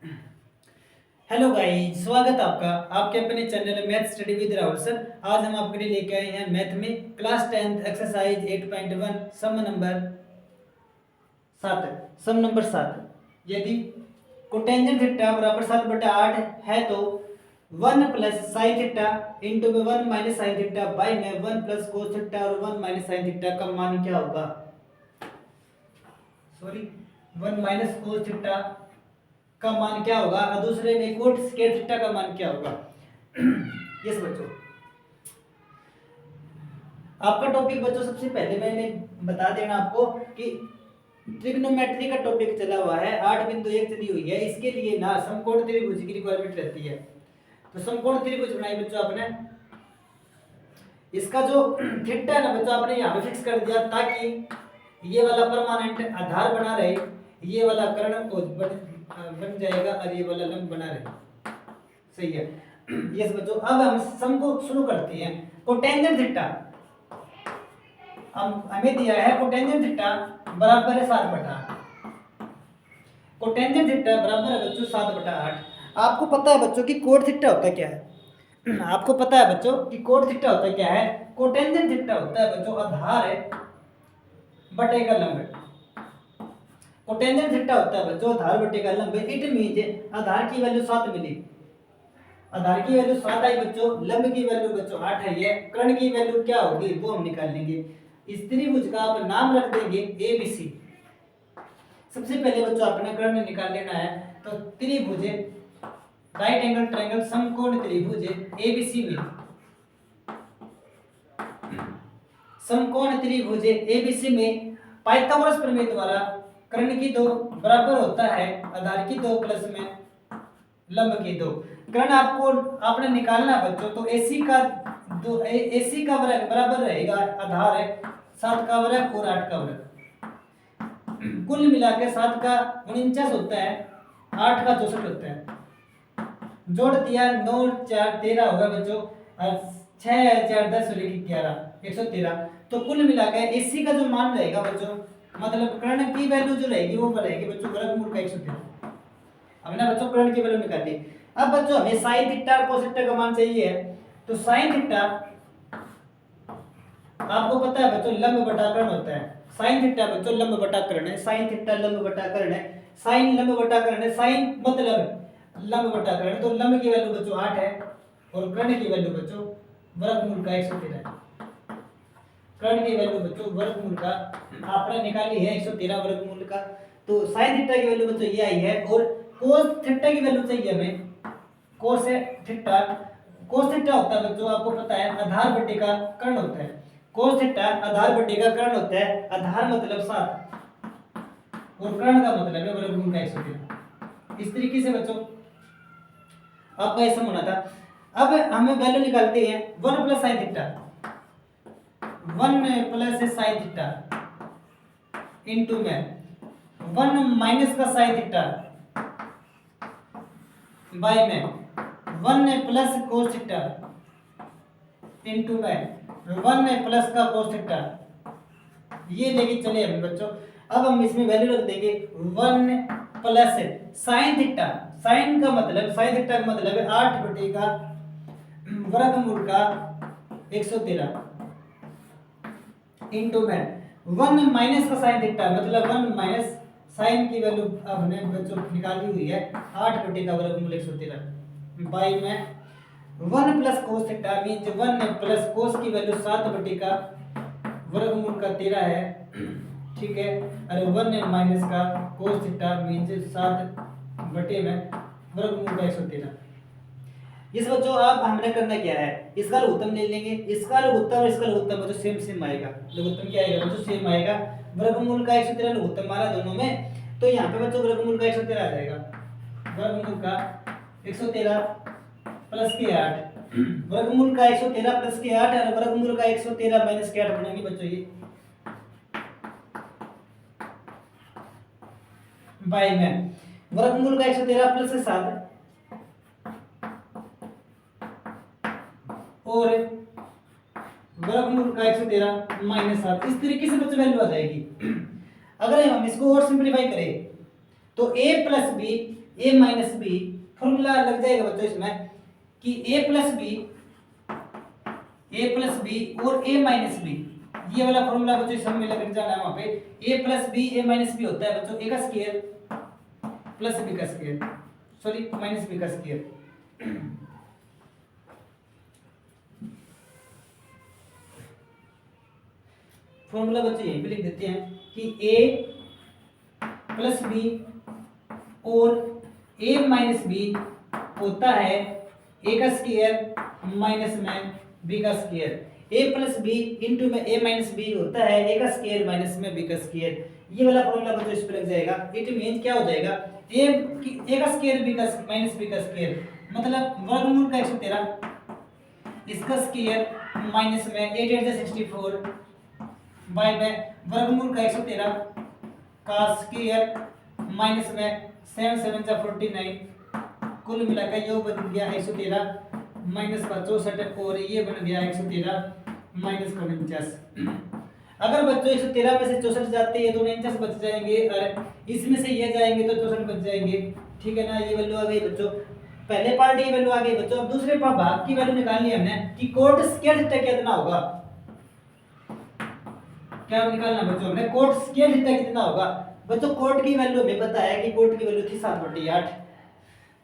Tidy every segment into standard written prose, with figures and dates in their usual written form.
Hello guys, स्वागत है आपका आपके अपने channel math study with Rahul sir. आज हम आपके लिए लेके आए हैं मैथ में क्लास 10th एक्सरसाइज 8.1 सम नंबर 7। यदि कोटेंजेंट थीटा बराबर 7/8 है तो 1 प्लस साइन थीटा इंटू में 1 माइनस साइन थीटा बाई में 1 प्लस कोस थीटा और 1 माइनस साइन थीटा का मान क्या होगा। सॉरी, 1 माइनस कोस थीटा का मान क्या होगा और दूसरे में कोट स्क्वायर थीटा का मान क्या होगा। यस बच्चों, आपका टॉपिक बच्चों सबसे पहले मैंने बता देना आपको कि ट्रिग्नोमेट्री का टॉपिक चला हुआ है, 8.1 चली हुई है। इसके लिए ना समकोण त्रिभुज की रिक्वायरमेंट रहती है। तो समकोण त्रिभुज बनाए बच्चों आपने, इसका जो थीटा है ना बच्चों आपने यहाँ पे फिक्स कर दिया ताकि ये वाला परमानेंट आधार बना रहे, ये वाला कर्ण बन जाएगा और ये वाला लंब बना रहे। सही है। यस बच्चों, अब हम सम को शुरू करते हैं। कोटेंजेंट थीटा हम हमें दिया है, कोटेंजेंट थीटा बराबर है 7/8। कोटेंजेंट थीटा बराबर है बच्चों 7/8। आपको पता है बच्चों कि कोट थीटा होता क्या है। आपको पता है बच्चों कि कोट थीटा होता क्या है। कोटेंजेंट थीटा होता है बच्चों आधार है बटे का लंब। कोटेंजेंट थीटा होता है बच्चों आधार बटे का लंब। इट मींस आधार की वैल्यू 7 मिली, आधार की वैल्यू 7 आई बच्चों, लंब की वैल्यू बच्चों 8 है। ये कर्ण की वैल्यू क्या होगी वो हम निकाल लेंगे। इस त्रिभुज का आप नाम रख देंगे एबीसी। सबसे पहले बच्चों अपना कर्ण निकाल लेना है। तो त्रिभुज राइट एंगल ट्रायंगल समकोण त्रिभुज एबीसी में, समकोण त्रिभुज एबीसी में पाइथागोरस प्रमेय द्वारा कर्ण की 2 बराबर होता है आधार की 2 प्लस में लंब की 2। कर्ण आपको आपने निकालना है बच्चों। तो एसी का एसी का वर्ग बराबर रहेगा आधार है 7 का वर्ग और 8 का वर्ग। कुल मिलाकर 7 का 49 होता है, 8 का 64 होता है। जोड़ दिया 9 4 13 होगा बच्चों, और 6 4 10 और 11 113। तो कुल मिलाकर एसी का जो मान रहेगा बच्चों, मतलब कर्ण की वैल्यू जो रहेगी वो रहेगी बच्चों वर्गमूल का 113। हमने बच्चों कर्ण की वैल्यू निकाली। अब बच्चों हमें साइन थीटा और कोस थीटा का मान चाहिए है। तो साइन थीटा आपको पता है बच्चों लंब बटा कर्ण होता है। साइन थीटा बच्चों लंब बटा कर्ण है, साइन थीटा लंब बटा कर्ण है, साइन लंब बटा कर्ण है, साइन मतलब लंब बटा कर्ण। तो लंब की वैल्यू बच्चों 8 है और कर्ण की वैल्यू बच्चों वर्गमूल का 113 है। कर्ण की वैल्यू बच्चों वर्गमूल का आपने निकाली है 113 वर्गमूल का। तो साइन थीटा की वैल्यू बच्चों ये आई है। और कोस थीटा की वैल्यू चाहिए हमें। कोस थीटा, कोस थीटा होता है बच्चों आपको पता है आधार बटे का कर्ण होता है। कोस थीटा आधार बटे का कर्ण होता है। आधार मतलब 7 और कर्ण का मतलब है वर्गमूल का 113। इस तरीके से बच्चों आपका ऐसा होना था। अब हमें वैल्यू निकालते हैं 1 plus sine theta, 1 plus sine theta into में 1 माइनस का साइन थीटा बाय में 1 प्लस कोस थीटा इंटू में 1 प्लस का कोस थीटा। ये लेके चले हम बच्चों। अब हम इसमें वैल्यू रख देंगे 1 प्लस साइन थीटा। साइन का मतलब, साइन थीटा का मतलब है 8 बटे का वर्गमूल का 113 इंटू में 1 माइनस का साइन थीटा मतलब 1 माइनस साइन की वैल्यू हमने बच्चों निकाली हुई है 8 बटे का वर्गमूल 113 बाई में 1 plus cos theta means 1 plus cos की वैल्यू 7 बटे का वर्गमूल का 13 है। ठीक है। अरे 1 माइनस का कोस थीटा मींस 7 बटे में वर्गमूल का 113। इस बच्चों अब हमने करना क्या है, इसका लघुत्तम ले लेंगे। इसका लघुत्तम और इसका लघुत्तम बच्चों सेम आएगा। लघुत्तम क्या आएगा बच्चों, सेम आएगा। वर्गमूल का 113 लघुत्तम मारा दोनों में, तो यहाँ पे बच्चों वर्गमूल का 113 आ जाएगा। वर्गमूल का 113 प्लस के 8, वर्गमूल का 113 प्लस के 8 और वर्गमूल का 113 माइनस के 8 बनेंगे बच्चों ये बाय में वर्गमूल का 113 प्लस 7 और वर्गमूल का 113 माइनस 7। इस तरीके से बच्चों वैल्यू आ जाएगी। अगर हम इसको और सिंपलीफाई करें तो a plus b a minus b, formula लग जाएगा बच्चों इसमें कि ए प्लस बी और ए माइनस बी, ये वाला फॉर्मूला बच्चों सब में लग जाना है वहां पे। ए plus b a minus B होता है बच्चों ए का स्क्वायर प्लस बी का स्क्वायर, सॉरी माइनस बी का स्क्वायर। फॉर्मूला बच्चों यहीं पे लिख देते हैं कि ए प्लस बी और ए माइनस बी होता है ए का स्क्वायर माइनस में बी का स्क्वायर। ए प्लस बी इंटू में ए माइनस बी होता है ए का स्क्वायर माइनस में बी का स्क्वायर। ये वाला फॉर्मूला बच्चों इस पे लग जाएगा। इट मींस क्या हो जाएगा, ए का स्क्वायर बी का माइनस बी का स्क्वायर, मतलब वर्गमूल का 113 इसका स्क्वायर माइनस में 8 8 64 बाय में वर्गमूल का 113 का स्क्वायर माइनस में 7 7 49, कुल मिलाकर ये बन गया 113 माइनस का 64 और ये बन गया 113 माइनस का 49। अगर बच्चों 113 में से 64 जाते हैं तो 49 बच जाएंगे और इसमें से ये जाएंगे तो 64 बच जाएंगे, ठीक है ना। ये वैल्यू आ गई बच्चों, पहले पार्ट ये वैल्यू आ गई बच्चों। अब दूसरे पार्ट भाग की वैल्यू निकालनी है हमने कि कोट स्क्वायर थीटा कितना होगा, क्या निकालना बच्चों हमने, कोट स्क्वायर थीटा कितना होगा। बच्चों कोट की वैल्यू हमें पता है कि कोट की वैल्यू थी 7/8,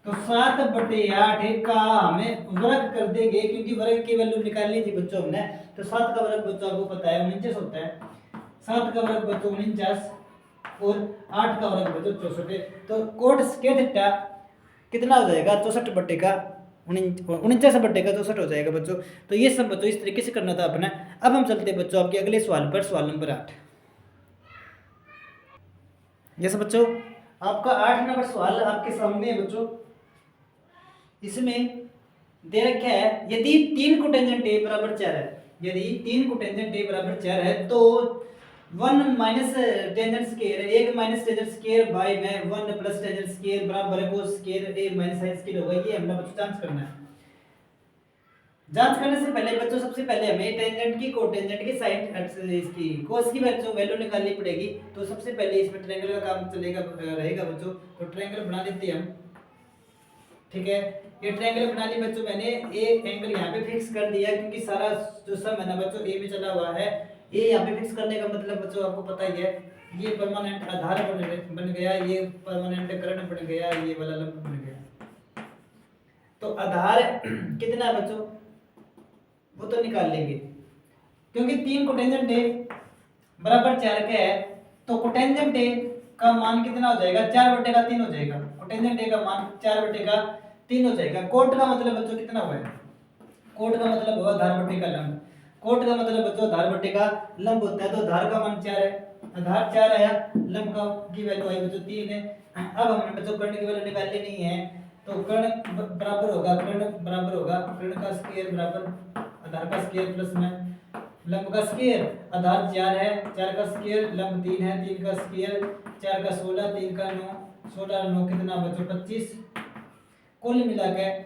तो 7/8 का हमें वर्ग कर देंगे क्योंकि वर्ग की वैल्यू निकालनी थी बच्चों हमने। तो 7 का वर्ग बच्चों आपको पता है 49 होता है, 7 का वर्ग बच्चों 49 और 8 का वर्ग बच्चों 64। तो कोट स्क्वायर थीटा कितना हो जाएगा 64 का 49/64 हो जाएगा बच्चों। तो ये सब बच्चों इस तरीके से करना था अपना। अब हम चलते हैं बच्चों आपके अगले सवाल पर, सवाल नंबर 8। यस बच्चों, आपका 8 नंबर सवाल आपके सामने है बच्चों। इसमें दे रखा है यदि 3 कोटेंजेंट a बराबर 4 है, यदि 3 कोटेंजेंट a बराबर 4 है तो 1 minus tangent square 1 minus tangent square by में 1 प्लस टेंजेंट स्क्वायर बराबर है cos square a minus sin square होगा। ये हमने बच्चों जांच करना है। जांच करने से पहले बच्चों सबसे पहले हमें टेंजेंट की कोटेंजेंट की साइन इसकी cos की वैल्यू निकालनी पड़ेगी। तो सबसे पहले इसमें ट्रायंगल का काम चलेगा रहेगा बच्चों। तो ट्रायंगल बना लेते हैं हम, ठीक है। ये ट्रायंगल बना ली बच्चों, मैंने एक एंगल यहाँ पे फिक्स कर दिया क्योंकि सारा जो सम है ना बच्चों ए में चला हुआ है। ये यहाँ पे फिक्स करने का मतलब बच्चों आपको पता ही है, ये परमानेंट आधार बन गया, ये परमानेंट कर्ण बन गया, ये वाला लंब बन गया। तो आधार कितना है बच्चों वो तो निकाल लेंगे क्योंकि 3 कोटेंजेंट ए बराबर 4 का है। तो कोटेंजेंट ए का मान कितना हो जाएगा 4/3 हो जाएगा। कोटेंजेंट ए का मान 4/3 हो जाएगा। कोट का मतलब बच्चों कितना हुआ है, कोट का मतलब हुआ धार बटे का लंब। कोट का मतलब बच्चों धार बटे का लंब होता है। तो धार का मान 4 है, आधार 4 आया, लंब का की वैल्यू आई बच्चों 3 है। अब हमने बच्चों कर्ण की वैल्यू निकालनी नहीं है। तो कर्ण बराबर होगा कर्ण का स्क्वायर बराबर आधार का स्क्वायर प्लस में लंब का स्क्वायर। आधार 4 है, 4 का स्क्वायर, लंब 3 है, 3 का स्क्वायर, 4 का 16, 3 का 9, 16 9 कितना बच्चों 25। कुल मिलाकर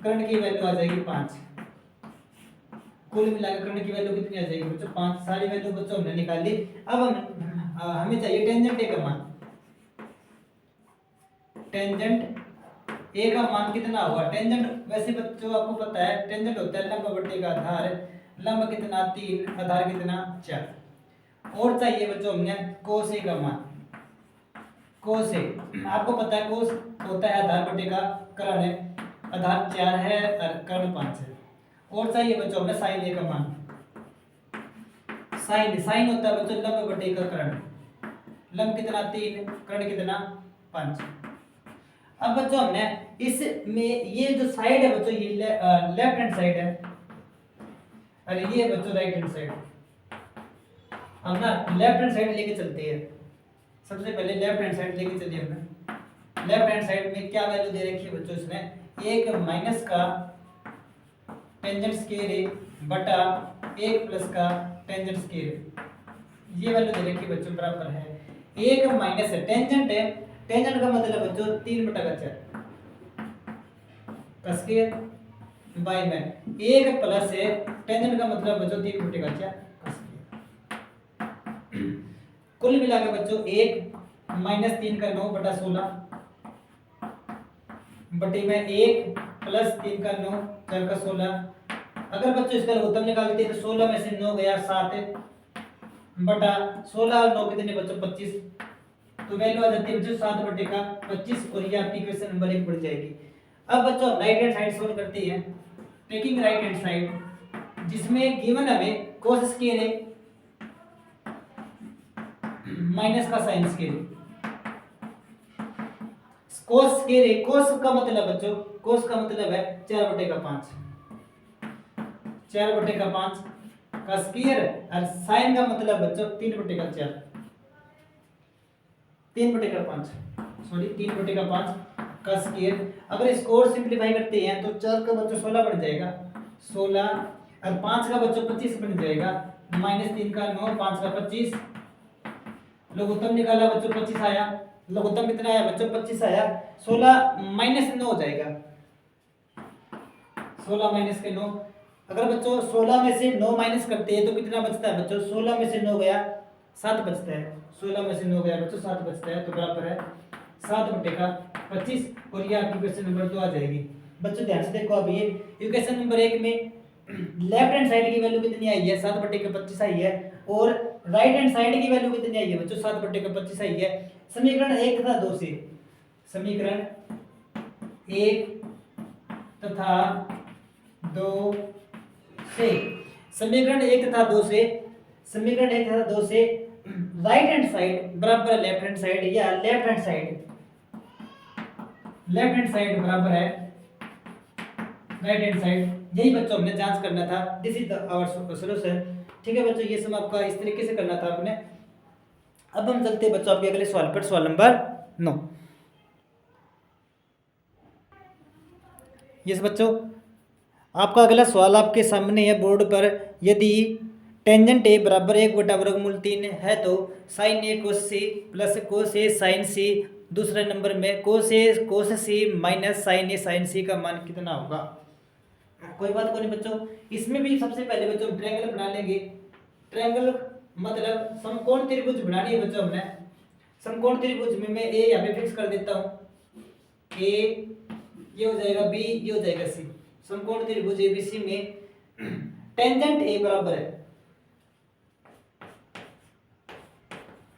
कर्ण की वैल्यू आ जाएगी 5। कुल मिलाकर कर्ण की वैल्यू कितनी आ जाएगी बच्चों 5। सारी वैल्यू बच्चों हमने निकाल ली। अब हमें चाहिए टेंजेंट ए का मान। टेंजेंट ए का मान कितना होगा, टेंजेंट वैसे बच्चों आपको पता है टेंजेंट होता है लंब बटे का आधार। लंब कितना 3, आधार कितना 4। और चाहिए बच्चों हमने कोस ए का मान। कोस ए आपको पता है कोस होता है आधार बटे का कर्ण है, आधार 4 है और कर्ण 5 है। और चाहिए बच्चों हमें साइन ए का मान। साइन होता है बच्चों लंब बटे का कर्ण। लंब कितना 3, कर्ण कितना 5। अब बच्चों हमने इसमें ये जो साइड है बच्चों ये लेफ्ट हैंड साइड है और ये बच्चों राइट हैंड साइड। हम ना लेफ्ट हैंड साइड लेके चलते हैं। सबसे पहले लेफ्ट हैंड साइड लेके चलिए। हमने लेफ्ट हैंड साइड में क्या वैल्यू दे रखी है बच्चों इसमें, एक माइनस का टेंजेंट स्क्वायर ए बटा एक प्लस का टेंजेंट स्क्वायर। ये वैल्यू दे रखी है बच्चों बराबर है एक माइनस है टेंजेंट है। टेंजेंट का मतलब बच्चों 3/4 का स्क्वायर बाय में एक प्लस है टेंजेंट का मतलब बच्चों 3/4 का स्क्वायर। कुल मिलाकर बच्चों 1 - 3 का 9/16 बटे में 1 प्लस 3 का 9 4 का 16। अगर बच्चों इसका लघुत्तम निकालते हैं तो 16 में से 9 गया 7 बटा 16 और 9 कितने बच्चों 25। तो वैल्यू आ जाती है बच्चों 7 बटे का 25 और ये आपकी क्वेश्चन नंबर 1 बढ़ जाएगी। अब बच्चों राइट हैंड साइड सोल्व करते हैं। टेकिंग राइट हैंड साइड जिसमें गिवन हमें cos स्क्वायर है माइनस का साइन स्क्वायर है। cos स्क्वायर है, cos का मतलब बच्चों cos का मतलब है 4 बटे का 5, 4 बटे का 5 का स्क्वायर और साइन का मतलब बच्चों 3 बटे का 4, 3 बटे का 5 सॉरी 3 बटे का 5 का स्क्वायर। अगर इसको और सिंपलीफाई करते हैं तो 4 का बच्चों 16 बन जाएगा 16 और 5 का बच्चों 25 बन जाएगा माइनस 3 का 9 5 का 25। लघुत्तम निकाला बच्चों 25 आया। लघुत्तम कितना आया बच्चों 25 आया। 16 माइनस 9 हो जाएगा 16 माइनस के 9। अगर बच्चों 16 में से 9 माइनस करते हैं तो कितना बचता है बच्चों 16 में से 9 गया 7 बचता है। 16 में से 9 गया बच्चों 7 बचता है तो बराबर है 7 बटे का 25 और ये आपकी क्वेश्चन नंबर 2 आ जाएगी। बच्चों ध्यान से देखो अब ये क्वेश्चन नंबर 1 में लेफ्ट हैंड साइड की वैल्यू कितनी आई है 7 बटे का 25 आई है और राइट हैंड साइड की वैल्यू कितनी आई है बच्चों 7 बटे का 25 आई है। समीकरण 1 तथा 2 से समीकरण 1 तथा 2 से समीकरण 1 तथा 2 से समीकरण 1 तथा 2 से राइट हैंड साइड बराबर लेफ्ट हैंड साइड या लेफ्ट हैंड साइड बराबर है राइट हैंड साइड। यही बच्चों हमने जांच करना था। This is the our solution. ठीक है बच्चों ये सब आपका इस तरीके से करना था आपने। अब हम चलते हैं बच्चों आपके अगले सवाल पर, सवाल नंबर 9। यस बच्चों आपका अगला सवाल आपके सामने है बोर्ड पर। यदि टेंजेंट ए बराबर 1 बटा वर्गमूल 3 है तो साइन ए कोस सी प्लस कोस ए साइन सी। दूसरे नंबर में कोस ए कोस सी माइनस साइन ए साइन सी का मान कितना होगा। कोई बात को नहीं बच्चों, इसमें भी सबसे पहले बच्चों ट्रायंगल बना लेंगे। ट्रायंगल मतलब समकोण त्रिभुज बनानी है बच्चों हमने। समकोण त्रिभुज में मैं ए यहाँ पे फिक्स कर देता हूँ। ए ये हो जाएगा बी ये हो जाएगा सी। समकोण त्रिभुज एबीसी में टेंजेंट ए बराबर है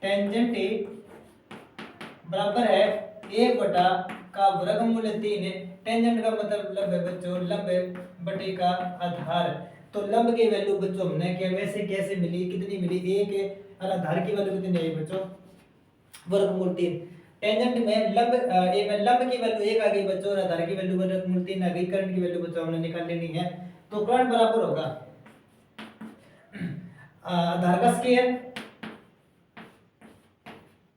टेंजेंट ए बराबर है 1 बटा का वर्गमूल 3। टेंजेंट का मतलब लंब है बच्चों, लंब बटे का आधार। तो लंब की वैल्यू बच्चों हमने क्या वैसे कैसे मिली कितनी मिली 1 और आधार की वैल्यू कितनी आई बच्चों वर्गमूल 3। टेंजेंट में लंब लंब की वैल्यू 1 आ गई बच्चों और आधार की वैल्यू वर्गमूल 3 आ गई। कर्ण की वैल्यू बच्चों हमने निकाल लेनी है। तो कर्ण बराबर होगा आधार का स्क्वायर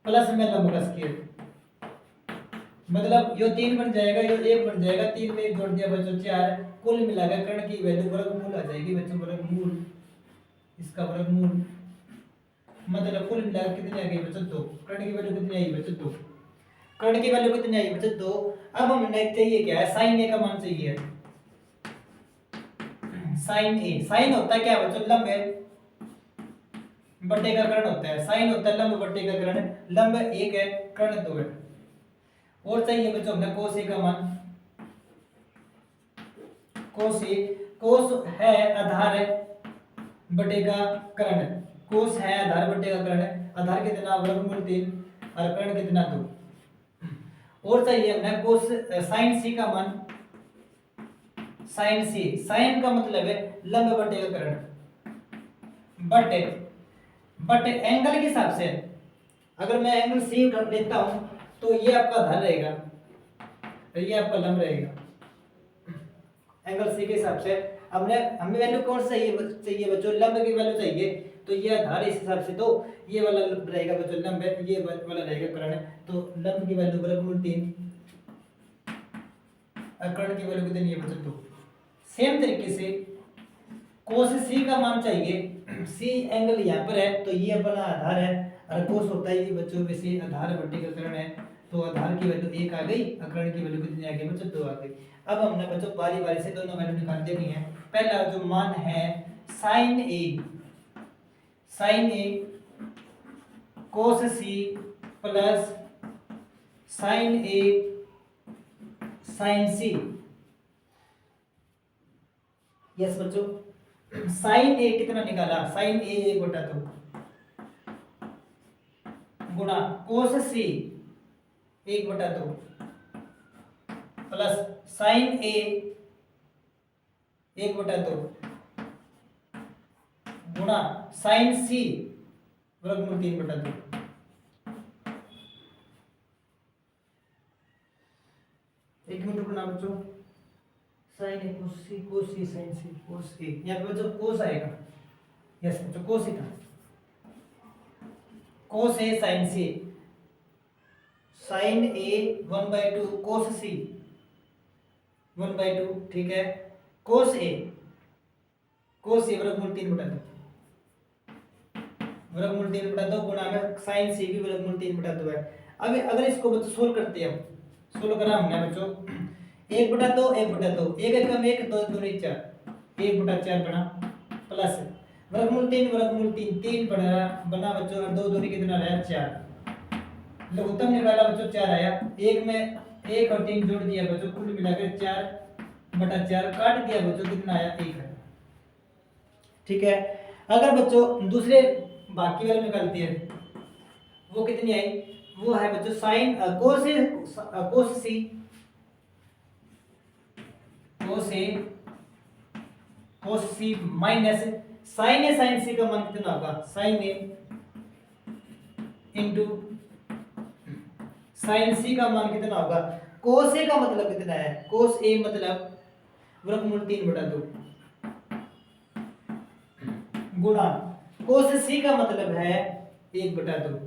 प्लस में लंब का स्क्वायर। मतलब यो 3 बन जाएगा यो 1 बन जाएगा 3 में 1 जोड़ दिया बच्चों 4। कुल मिलाकर कर्ण की वैल्यू वर्गमूल आ जाएगी बच्चों वर्गमूल इसका वर्गमूल मतलब कुल मिलाकर कितनी आ गई बच्चों 2। कर्ण की वैल्यू कितनी आई बच्चों 2। कर्ण की वैल्यू कितनी आई बच्चों 2। अब हमें चाहिए क्या है साइन ए का मान चाहिए। साइन ए साइन होता है क्या बच्चों लंब है बटे का कर्ण होता है। साइन होता है लंब बटे का कर्ण। लंब 1 है कर्ण 2 है। और चाहिए बच्चों हमने कोस ए का मान। कोस ए कोस है आधार है बटे का कर्ण। कोस है आधार बटे का कर्ण। आधार कितना वर्गमूल 3 और कर्ण कितना 2। और चाहिए हमने कोस साइन सी का मान। साइन सी साइन का मतलब है लंब बटे का कर्ण बट एंगल के हिसाब से अगर मैं एंगल सी लेता हूं तो ये आपका आधार रहेगा और ये आपका लंब रहेगा एंगल सी के हिसाब से। हमने हमें वैल्यू कौन सा चाहिए बच्चों लंब की वैल्यू चाहिए तो ये आधार इस हिसाब से। तो ये वाला रहेगा बच्चों लंब है ये वाला रहेगा कर्ण। तो लंब की वैल्यू वर्गमूल 3 और कर्ण की वैल्यू कितनी है बच्चों 2। सेम तरीके से कोस सी का मान चाहिए। सी एंगल यहाँ पर है तो ये अपना आधार है और कोस होता है ये बच्चों वैसे आधार बटे का कर्ण है। तो आधार की वैल्यू 1 आ गई और कर्ण की वैल्यू कितनी आ गई बच्चों 2 आ गई। अब हमने बच्चों बारी बारी से दोनों वैल्यू निकाल देनी है। पहला जो मान है साइन ए कोस सी प्लस साइन साइन सी। यस बच्चों, साइन ए कितना निकाला, साइन ए 1/2 गुणा कोस सी 1/2 प्लस साइन ए 1/2 गुणा साइन सी वर्गमूल 3/2। एक मिनट रुकना बच्चों, साइन ए कोस सी साइन सी कोस ए, यहाँ पे बच्चों कोस आएगा। यस बच्चों, कोस ही था, कोस ए साइन सी, साइन ए 1/2 कोस सी 1/2, ठीक है। कोस ए वर्गमूल 3/2 वर्गमूल 3/2 गुणा में साइन सी भी वर्गमूल 3/2 है। अब अगर इसको बच्चों सोल्व करते हैं, सोल्व करा हमने बच्चों 1/2 1/2 1 एकम 1 2 दूनी 4 1/4 बना प्लस वर्गमूल 3 3 बना बच्चों, और 2 दूनी कितना आया 4। लघुत्तम निकाला बच्चों 4 आया, एक में 1 और 3 जोड़ दिया बच्चों, कुल मिलाकर 4/4 काट दिया बच्चों, कितना आया 1 है, ठीक है। अगर बच्चों दूसरे बाकी वाले निकालते हैं, वो कितनी आई, वो है बच्चों साइन कोस सी माइनस साइन सी का मान कितना होगा, साइन ए इंटू साइन सी का मान कितना होगा, कोस ए का मतलब कितना है, कोस ए मतलब वर्गमूल 3/2 गुणा कोस सी का मतलब है 1/2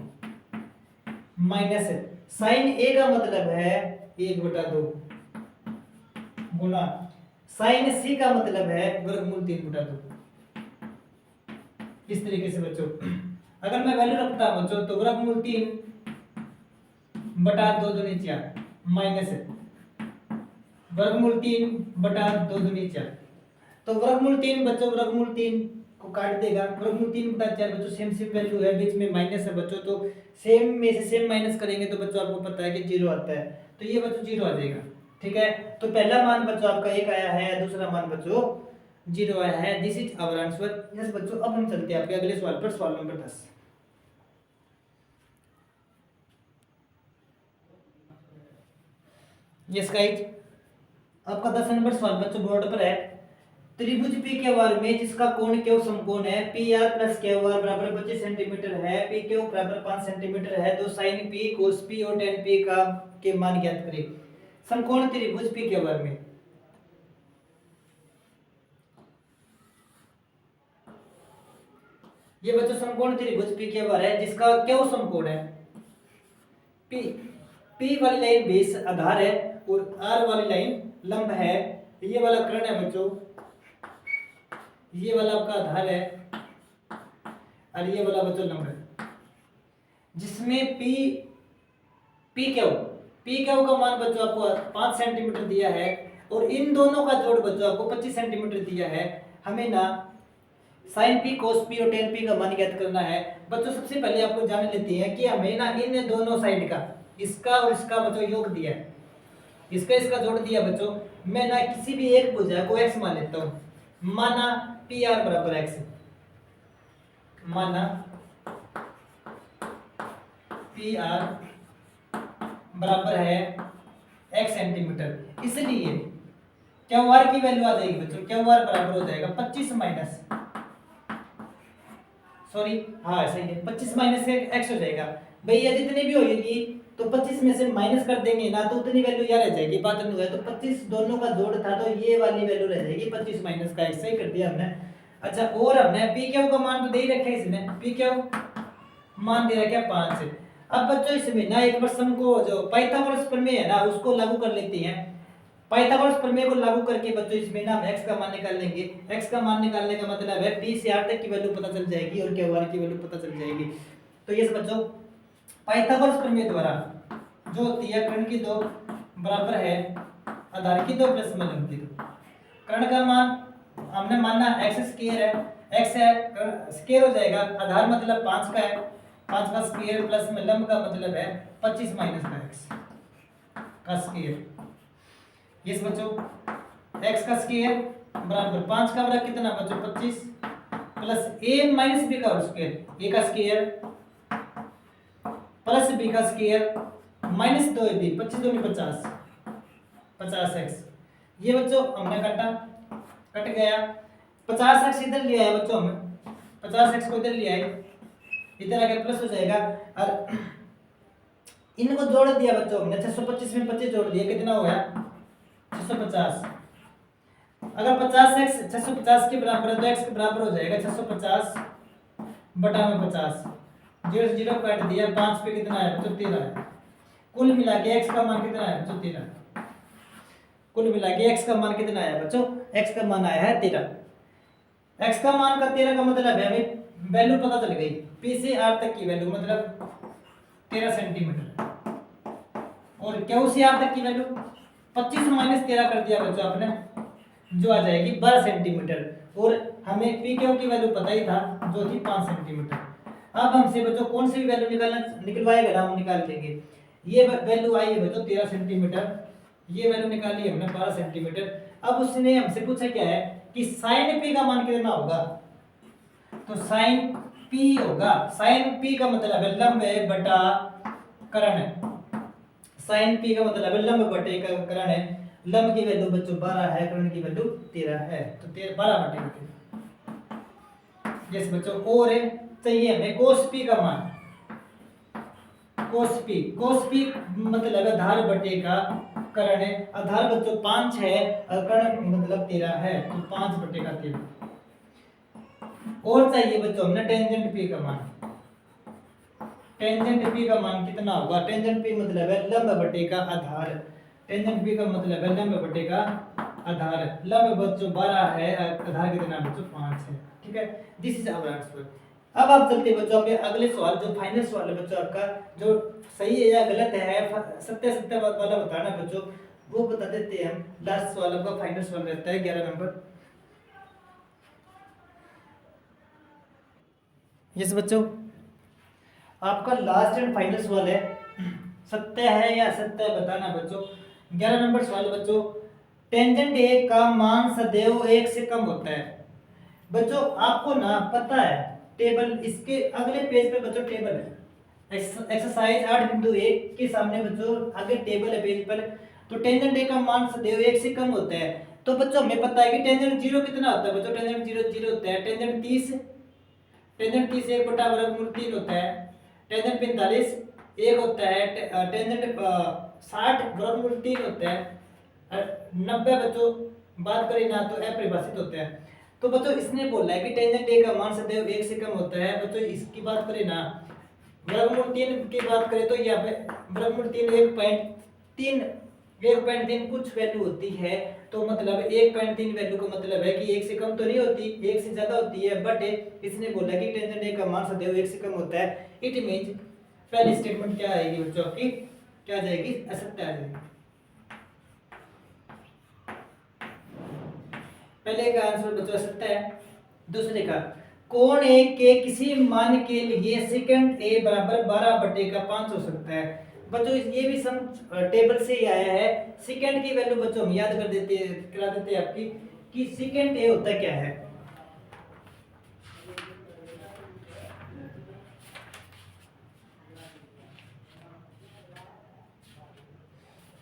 माइनस साइन ए का मतलब है 1/2 गुणा साइन सी का मतलब है वर्गमूल 3/2। इस तरीके से बच्चों अगर मैं वैल्यू रखता हूं बच्चों, तो वर्गमूल 3/2 दूनी 4 माइनस वर्गमूल 3/2 दूनी 4, तो वर्गमूल 3 बच्चों वर्गमूल 3 को काट देगा, वर्गमूल 3/4 बच्चों सेम वैल्यू है, बीच में माइनस है बच्चों, तो सेम में से सेम माइनस करेंगे तो बच्चों आपको पता है कि 0 आता है, तो ये बच्चों 0 आ जाएगा, ठीक है। तो पहला मान बच्चों आपका 1 आया है, दूसरा मान बच्चों 0 आया है। This is our answer. Yes बच्चों, अब हम चलते हैं आपके अगले सवाल पर, सवाल नंबर 10। यस गाइस, आपका 10 नंबर सवाल बच्चों बोर्ड पर है। त्रिभुज पी क्यू आर में जिसका कोण क्यू समकोण है, P R plus Q R बराबर 25 सेंटीमीटर है, पी क्यू बराबर 5 सेंटीमीटर है, तो साइन पी कोस पी और टेन पी का के मान ज्ञात करें। समकोण त्रिभुज पी क्यू आर में ये बच्चों समकोण त्रिभुज पी क्यू आर है, जिसका क्यू समकोण है, पी वाली लाइन बेस आधार है और आर वाली लाइन लंब है। ये वाला कर्ण है बच्चों, ये वाला आपका आधार है और ये वाला बच्चों लंब है, जिसमें पी क्यू का मान बच्चों आपको 5 सेंटीमीटर दिया है और इन दोनों का जोड़ बच्चों आपको 25 सेंटीमीटर दिया है। हमें ना साइन पी कोस पी और टेन पी का मान ज्ञात करना है बच्चों। सबसे पहले आपको जान लेते हैं कि हमें ना इन दोनों साइड का, इसका और इसका बच्चों योग दिया है, इसका जोड़ दिया बच्चों। मैं ना किसी भी एक भुजा को x मान लेता हूँ, माना पी आर बराबर x, माना पी आर बराबर है x सेंटीमीटर, इसलिए क्यू आर की वैल्यू आ जाएगी बच्चों, क्यू आर बराबर हो जाएगा 25 माइनस, सॉरी हाँ सही है, 25 माइनस x हो जाएगा भैया, जितनी भी होगी तो 25 में से माइनस कर देंगे ना तो उतनी वैल्यू यहाँ रह जाएगी, बात नहीं है। तो 25 दोनों का जोड़ था तो ये वाली वैल्यू रह जाएगी 25 माइनस का x, सही कर दिया हमने। अच्छा, और हमने पी क्यू का मान तो दे ही रखा है, इसने पी क्यू मान दे रखा है 5। अब बच्चों इसमें ना एक प्रश्न को जो पाइथागोरस प्रमेय है ना उसको लागू कर लेते हैं। पाइथागोरस प्रमेय को लागू करके बच्चों इसमें ना हम x का मान निकाल लेंगे। x का मान निकालने का मतलब है p से r तक की वैल्यू पता चल जाएगी और q r की वैल्यू पता चल जाएगी। तो ये बच्चों पाइथागोरस प्रमेय द्वारा जो होती है कर्ण की 2 बराबर है आधार की 2 प्लस में लंब की 2। कर्ण का मान हमने माना x स्क्वायर है, x है स्क्वायर हो जाएगा, आधार मतलब 5 का है, 5 का स्क्वायर प्लस में लंब का मतलब है 25 माइनस का x का स्क्वायर। यस बच्चों x का स्क्वायर बराबर 5 का बराबर कितना बच्चों 25 प्लस a माइनस b का स्क्वायर a का स्क्वायर प्लस b का स्क्वायर माइनस 2ab 25 दूनी 50 50x। ये बच्चों हमने काटा कट गया 50x इधर ले आए बच्चों हमें 50x को इधर ले आए इधर आके प्लस हो जाएगा और इनको जोड़ दिया बच्चों हमने 625 में 25 जोड़ दिया कितना हुआ 650। अगर 50x 650 के बराबर है तो x के बराबर हो जाएगा 650 बटा में 50 0 से 0 काट दिया 5 पे कितना है बच्चों 13 है। कुल मिला के x का मान कितना है बच्चों 13। कुल मिला के x का मान कितना आया बच्चों x का मान आया है 13। x का मान का 13 का मतलब है हमें वैल्यू पता चल गई p से r तक की वैल्यू मतलब 13 सेंटीमीटर और q से r तक की वैल्यू 25 माइनस 13 कर दिया बच्चों आपने जो आ जाएगी 12 सेंटीमीटर और हमें p q की वैल्यू पता ही था जो थी 5 सेंटीमीटर। अब हमसे बच्चों कौन सी भी वैल्यू निकलवाएगा ना हम निकाल लेंगे। ये वैल्यू आई है बच्चों 13 सेंटीमीटर ये वैल्यू निकाली हमने 12 सेंटीमीटर। अब उसने हमसे पूछा क्या है कि साइन p का मान कितना होगा तो साइन p होगा साइन p का मतलब है लंब है बटा कर्ण है। साइन p का मतलब है लंब बटे कर्ण है। लंब की वैल्यू बच्चों 12 है कर्ण की वैल्यू 13 है तो 12 बटे यस बच्चों और चाहिए हमें cos p का मान cos p मतलब आधार बटे का कर्ण है। आधार बच्चों 5 है और कर्ण मतलब 13 है तो 5 बटे का 13। और चाहिए बच्चों हमने टेंजेंट p का मान। टेंजेंट p का मान कितना होगा टेंजेंट p मतलब है लंब बटे का आधार। टेंजेंट p का मतलब है लंब बटे का आधार। लंब बच्चों 12 है आधार कितना बच्चों 5 है। ठीक है दिस इज आवर आंसर। अब आप चलते बच्चों अपने अगले सवाल जो फाइनल सवाल है बच्चों आपका जो सही है या गलत है सत्य वाला बताना बच्चों वो बता देते हैं हम। लास्ट सवाल आपका फाइनल सवाल रहता है 11 नंबर। यस बच्चों आपका लास्ट एंड फाइनल सवाल है सत्य है या असत्य है बताना बच्चों। 11 नंबर सवाल बच्चों टेंजेंट ए का मान सदैव 1 से कम होता है। बच्चों आपको ना पता है टेबल इसके अगले पेज पे बच्चों टेबल है एक्सरसाइज 8.1 के सामने बच्चों आगे टेबल है पेज पर। तो टेंजेंट ए का मान सदैव 1 से कम होता है तो बच्चों हमें पता है कि टेंजेंट 0 कितना होता है बच्चों टेंजेंट 0 होता है। टेंजेंट 30 1 बटा वर्गमूल 3 होता है। टेंजेंट 45 1 होता है। टेंजेंट 60 वर्गमूल 3 होता है। 90 बच्चों बात करें ना तो अपरिभाषित होता है। तो बच्चों इसने बोला है कि टेंजेंट ए का मान सदैव 1 से कम होता है। बच्चों इसकी बात करें ना वर्गमूल 3 की बात करें तो यहाँ पे वर्गमूल 3 1.3 कुछ वैल्यू होती है तो मतलब 1.3 वैल्यू का मतलब है कि 1 से कम तो नहीं होती 1 से ज्यादा होती है बट इसने बोला कि टेंजेंट ए का मान सदैव 1 से कम होता है। इट मींस पहली स्टेटमेंट क्या आएगी बच्चों आपकी क्या आ जाएगी असत्य आ जाएगी। पहले का आंसर बच्चों असत्य है। दूसरे का कोण ए के किसी मान के लिए सेकंड ए बराबर 12/5 हो सकता है। बच्चों ये भी सम टेबल से ही आया है। सेकंड की वैल्यू बच्चों हम याद कर देते करा देते हैं आपकी कि सेकंड ए होता क्या है।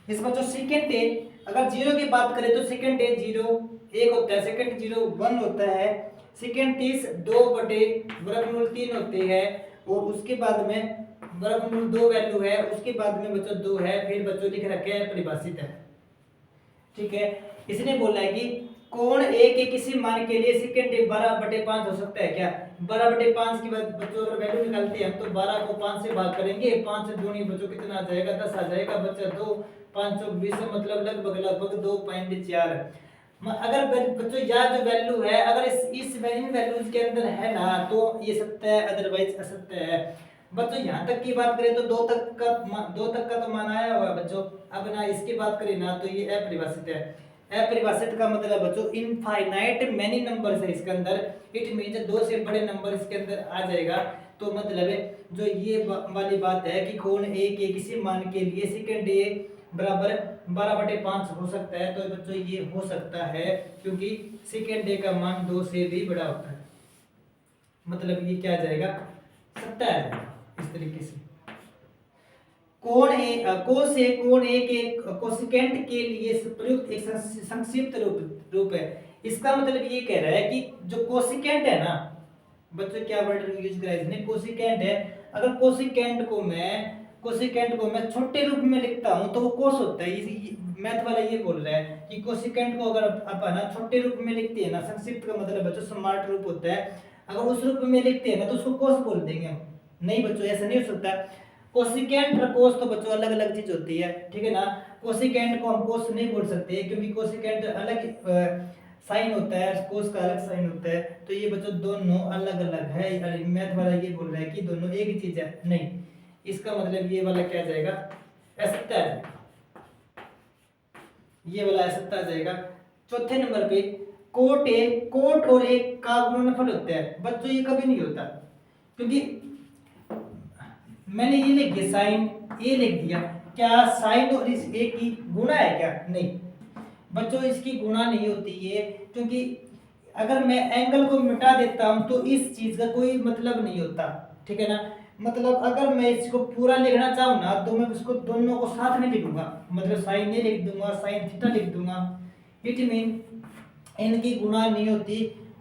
इस बच्चों सेकंड ए अगर 0 की बात करें तो सेकंड ए 0 1 होता है। सेकंड 0 1 होता है। सेकंड 30 2/3 होते हैं और उसके बाद में वर्गमूल 2 वैल्यू है उसके बाद में बच्चों 2 है फिर बच्चों लिख रखे हैं परिभाषित है। ठीक है इसने बोला है कि कोण ए के किसी मान के लिए सेकंड ए 12/5 हो सकता है क्या। 12/5 की बात बच्चों अगर वैल्यू निकालते हैं तो 12 को 5 से भाग करेंगे 5 से दूनी बच्चों कितना आ जाएगा 10 आ जाएगा बच्चा 2 5 20 मतलब लगभग 2.4। अगर बच्चों यह जो वैल्यू है अगर इस वैल्यूज के अंदर है ना तो ये सत्य है अदरवाइज असत्य है। बच्चों यहाँ तक की बात करें तो 2 तक का तो मान आया हुआ है बच्चों। अब ना इसकी बात करें ना तो ये अपरिभाषित है। अपरिभाषित का मतलब बच्चों इनफाइनाइट मेनी नंबर्स है इसके अंदर। इट मींस 2 से बड़े नंबर इसके अंदर आ जाएगा तो मतलब है जो ये वाली बात है कि कोण ए के किसी मान के लिए सेकंड ए बराबर 12/5 हो सकता है, तो बच्चों ये हो सकता है क्योंकि सेकंड ए का मान 2 से भी बड़ा होता है। मतलब ये क्या आ जाएगा, 70 आ जाएगा। इस तरीके से कोण ए कोण ए के कोसेकेंट के लिए प्रयुक्त एक संक्षिप्त रूप है। इसका मतलब ये कह रहा है कि जो कोसेकेंट है ना बच्चों, क्या वर्ड यूज करा इसने, कोसेकेंट है। अगर कोसेकेंट को मैं छोटे रूप में लिखता हूं तो वो कोस होता है। मैथ वाला ये बोल रहा है कि कोसेकेंट को अगर अपन ना छोटे रूप में लिखते हैं ना, संक्षिप्त का मतलब बच्चों स्मार्ट रूप होता है, अगर उस रूप में लिखते हैं ना तो उसको कोस बोल देंगे हम। नहीं बच्चों, ऐसा नहीं हो सकता। कोसेकेंट और कोस तो बच्चों अलग अलग चीज होती है, ठीक है ना। कोसेकेंट को हम कोस नहीं बोल सकते क्योंकि कोसेकेंट अलग साइन होता है, कोस का अलग साइन होता है, तो ये बच्चों दोनों अलग अलग है। मैथ वाला ये बोल रहा है कि दोनों एक ही चीज है, नहीं। इसका मतलब ये वाला क्या जाएगा, असत्य आ जाएगा, ये वाला असत्य आ जाएगा। चौथे नंबर पे कोट और एक का गुणनफल होता है। बच्चों ये कभी नहीं होता क्योंकि मैंने ये लिख दिया, साइन ए लिख दिया, क्या साइन और इस ए की गुणा है क्या, नहीं बच्चों इसकी गुणा नहीं होती है, क्योंकि अगर मैं एंगल को मिटा देता हूं तो इस चीज का कोई मतलब नहीं होता, ठीक है ना। मतलब अगर मैं इसको पूरा लिखना चाहूँ ना तो मैं उसको दोनों को साथ में लिखूंगा, मतलब साइन ए लिख दूंगा, साइन थीटा लिख दूंगा। इट मीन इनकी गुणा नहीं होती।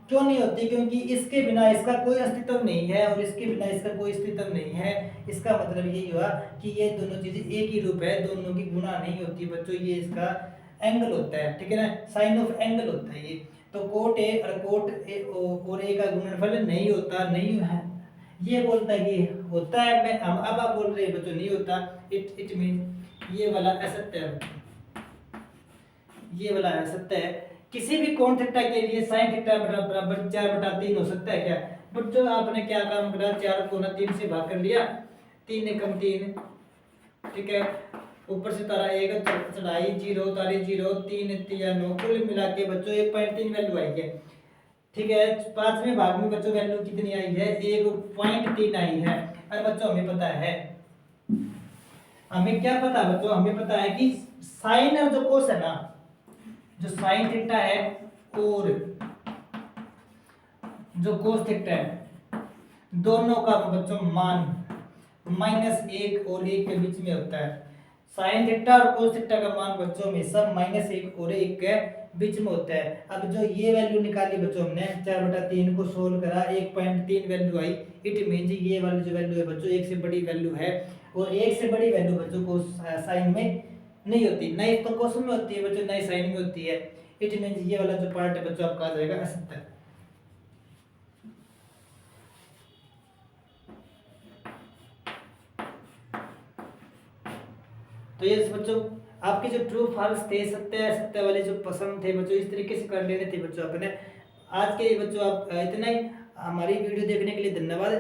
क्यों नहीं होती, क्योंकि इसके बिना इसका कोई अस्तित्व नहीं है और इसके बिना इसका कोई अस्तित्व नहीं है। इसका मतलब यही हुआ कि ये दोनों चीजें एक ही रूप है, दोनों की गुणा नहीं होती बच्चों। ये इसका एंगल होता है, ठीक है ना, साइन ऑफ एंगल होता है ये। तो कोट ए और कोट ए और ए का गुणनफल नहीं होता, नहीं है। ये बोलता है कि होता है, मैं हम अब आप बोल रहे हैं बच्चों नहीं होता। इट मीन ये वाला असत्य है, ये वाला असत्य है। किसी भी कोण थीटा के लिए sin थीटा बराबर 4/3 हो सकता है क्या बच्चों। आपने क्या काम करा, 4 को ना 3 से भाग कर लिया, 3 एकम 3, ठीक है। ऊपर से तारा 1 चढ़ाई 0 तारी 0 3 3 9, कुल मिला के बच्चों 1.3 वैल्यू आई है, ठीक है। 5वें भाग में बच्चों वैल्यू कितनी आई है, 1.3 आई है। और बच्चों हमें पता है, हमें क्या पता बच्चों, हमें पता है कि साइन और जो कोस है ना, जो साइन थीटा है और जो कोस थीटा है, दोनों का बच्चों मान -1 और 1 के बीच में होता है। साइन थीटा और कोस थीटा का मान बच्चों हमेशा -1 और 1 के बीच में होता है। अब जो ये वैल्यू निकाली बच्चों, हमने 4/3 को सोल्व करा, 1.3 वैल्यू आई। इट मीन ये वाली जो वैल्यू है बच्चों 1 से बड़ी वैल्यू है, और 1 से बड़ी वैल्यू बच्चों को साइन में नहीं होती, नहीं तो कोस में होती है बच्चों, नहीं साइन में होती है। इट मीन ये वाला जो पार्ट है बच्चों आपका आ जाएगा असत्य। तो ये बच्चों आपके जो ट्रू फॉल्स थे, सत्य असत्य वाले जो पसंद थे बच्चों, इस तरीके से कर लेने थे बच्चों अपने। आज के बच्चों आप इतना ही। हमारी वीडियो देखने के लिए धन्यवाद।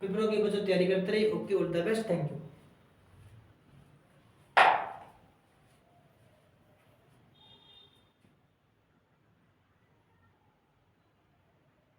पेपरों की बच्चों तैयारी करते रहिए। Okay, all the best, thank you.